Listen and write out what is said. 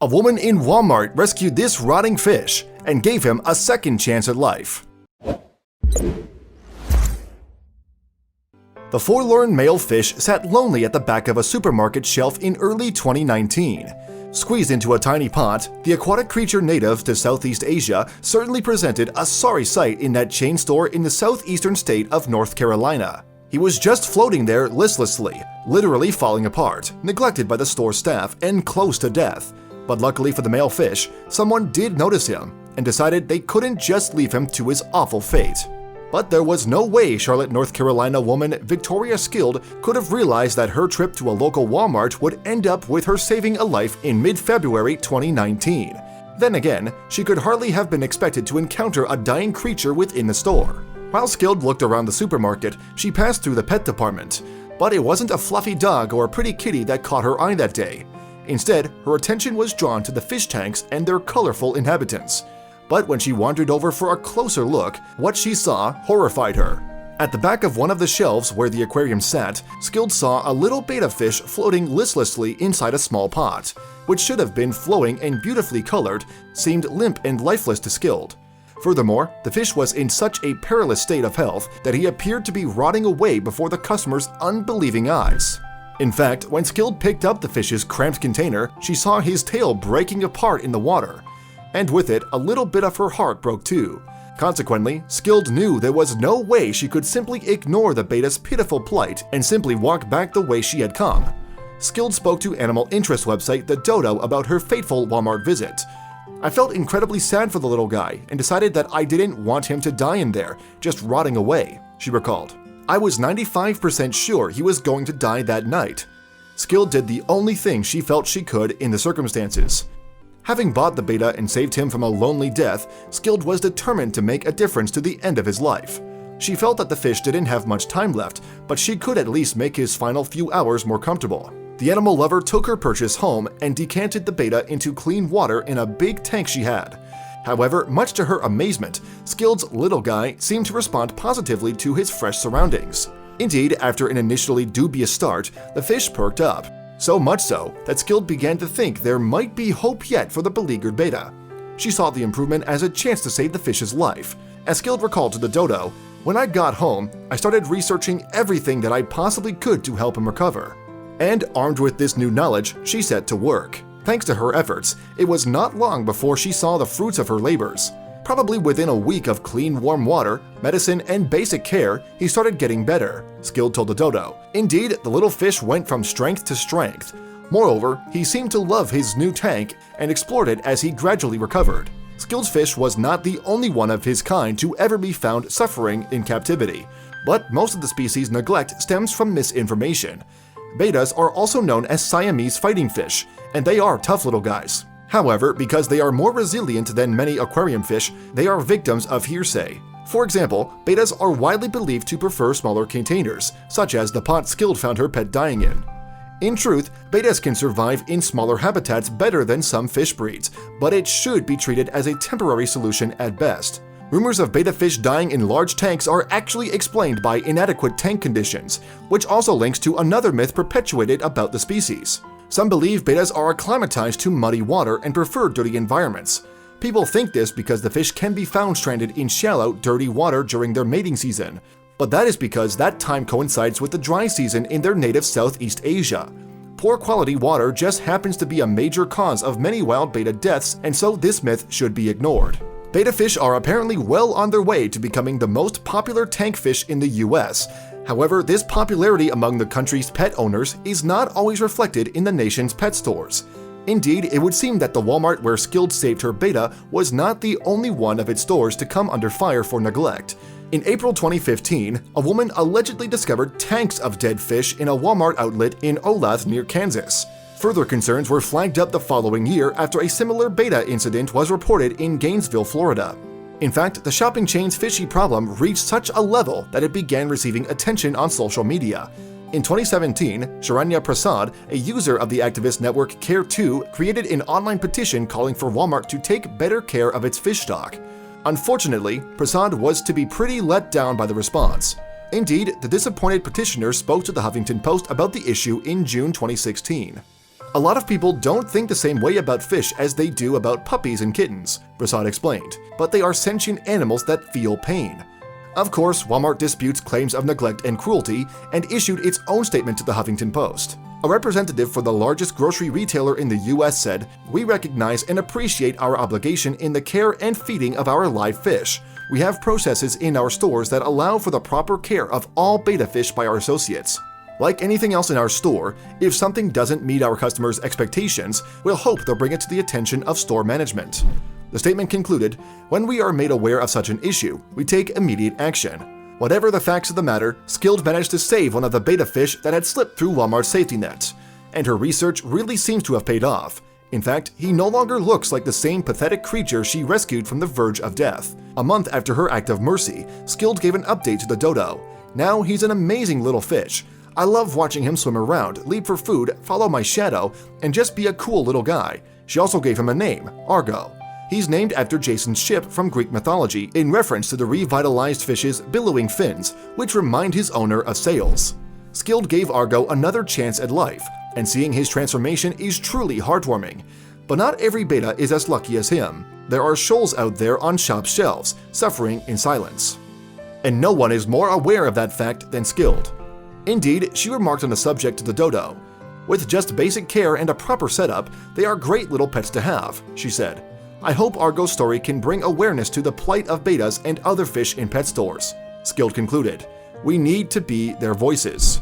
A woman in Walmart rescued this rotting fish and gave him a second chance at life. The forlorn male fish sat lonely at the back of a supermarket shelf in early 2019. Squeezed into a tiny pot, the aquatic creature native to Southeast Asia certainly presented a sorry sight in that chain store in the southeastern state of North Carolina. He was just floating there listlessly, literally falling apart, neglected by the store staff and close to death. But luckily for the male fish, someone did notice him and decided they couldn't just leave him to his awful fate. But there was no way Charlotte, North Carolina woman Victoria Skilled could have realized that her trip to a local Walmart would end up with her saving a life in mid-February 2019. Then again, she could hardly have been expected to encounter a dying creature within the store. While Skilled looked around the supermarket, she passed through the pet department. But it wasn't a fluffy dog or a pretty kitty that caught her eye that day. Instead, her attention was drawn to the fish tanks and their colorful inhabitants. But when she wandered over for a closer look, what she saw horrified her. At the back of one of the shelves where the aquarium sat, Skilled saw a little betta fish floating listlessly inside a small pot, which should have been flowing and beautifully colored, seemed limp and lifeless to Skilled. Furthermore, the fish was in such a perilous state of health that he appeared to be rotting away before the customer's unbelieving eyes. In fact, when Skilled picked up the fish's cramped container, she saw his tail breaking apart in the water. And with it, a little bit of her heart broke too. Consequently, Skilled knew there was no way she could simply ignore the betta's pitiful plight and simply walk back the way she had come. Skilled spoke to animal interest website The Dodo about her fateful Walmart visit. "I felt incredibly sad for the little guy and decided that I didn't want him to die in there, just rotting away," she recalled. "I was 95% sure he was going to die that night." Skilled did the only thing she felt she could in the circumstances. Having bought the betta and saved him from a lonely death, Skilled was determined to make a difference to the end of his life. She felt that the fish didn't have much time left, but she could at least make his final few hours more comfortable. The animal lover took her purchase home and decanted the betta into clean water in a big tank she had. However, much to her amazement, Skilled's little guy seemed to respond positively to his fresh surroundings. Indeed, after an initially dubious start, the fish perked up. So much so that Skilled began to think there might be hope yet for the beleaguered betta. She saw the improvement as a chance to save the fish's life. As Skilled recalled to the Dodo, "When I got home, I started researching everything that I possibly could to help him recover." And armed with this new knowledge, she set to work. Thanks to her efforts, it was not long before she saw the fruits of her labors. Probably within a week of clean, warm water, medicine, and basic care, he started getting better, Skilled told the Dodo. Indeed, the little fish went from strength to strength. Moreover, he seemed to love his new tank and explored it as he gradually recovered. Skilled's fish was not the only one of his kind to ever be found suffering in captivity, but most of the species' neglect stems from misinformation. Bettas are also known as Siamese fighting fish, and they are tough little guys. However, because they are more resilient than many aquarium fish, they are victims of hearsay. For example, bettas are widely believed to prefer smaller containers, such as the pot Skilled found her pet dying in. In truth, bettas can survive in smaller habitats better than some fish breeds, but it should be treated as a temporary solution at best. Rumors of betta fish dying in large tanks are actually explained by inadequate tank conditions, which also links to another myth perpetuated about the species. Some believe bettas are acclimatized to muddy water and prefer dirty environments. People think this because the fish can be found stranded in shallow, dirty water during their mating season, but that is because that time coincides with the dry season in their native Southeast Asia. Poor quality water just happens to be a major cause of many wild betta deaths, and so this myth should be ignored. Betta fish are apparently well on their way to becoming the most popular tank fish in the US. However, this popularity among the country's pet owners is not always reflected in the nation's pet stores. Indeed, it would seem that the Walmart where Skilled saved her betta was not the only one of its stores to come under fire for neglect. In April 2015, a woman allegedly discovered tanks of dead fish in a Walmart outlet in Olathe near Kansas. Further concerns were flagged up the following year after a similar betta incident was reported in Gainesville, Florida. In fact, the shopping chain's fishy problem reached such a level that it began receiving attention on social media. In 2017, Sharanya Prasad, a user of the activist network Care2, created an online petition calling for Walmart to take better care of its fish stock. Unfortunately, Prasad was to be pretty let down by the response. Indeed, the disappointed petitioner spoke to the Huffington Post about the issue in June 2016. A lot of people don't think the same way about fish as they do about puppies and kittens, Prasad explained, but they are sentient animals that feel pain. Of course, Walmart disputes claims of neglect and cruelty and issued its own statement to the Huffington Post. A representative for the largest grocery retailer in the US said, "We recognize and appreciate our obligation in the care and feeding of our live fish. We have processes in our stores that allow for the proper care of all betta fish by our associates. Like anything else in our store, if something doesn't meet our customers' expectations, we'll hope they'll bring it to the attention of store management." The statement concluded, "When we are made aware of such an issue, we take immediate action." Whatever the facts of the matter, Skilled managed to save one of the betta fish that had slipped through Walmart's safety net. And her research really seems to have paid off. In fact, he no longer looks like the same pathetic creature she rescued from the verge of death. A month after her act of mercy, Skilled gave an update to the dodo. "Now he's an amazing little fish. I love watching him swim around, leap for food, follow my shadow, and just be a cool little guy." She also gave him a name, Argo. He's named after Jason's ship from Greek mythology in reference to the revitalized fish's billowing fins, which remind his owner of sails. Skilled gave Argo another chance at life, and seeing his transformation is truly heartwarming. But not every betta is as lucky as him. There are shoals out there on shop shelves, suffering in silence. And no one is more aware of that fact than Skilled. Indeed, she remarked on the subject to the dodo. "With just basic care and a proper setup, they are great little pets to have," she said. "I hope Argo's story can bring awareness to the plight of bettas and other fish in pet stores." Skilled concluded, "We need to be their voices."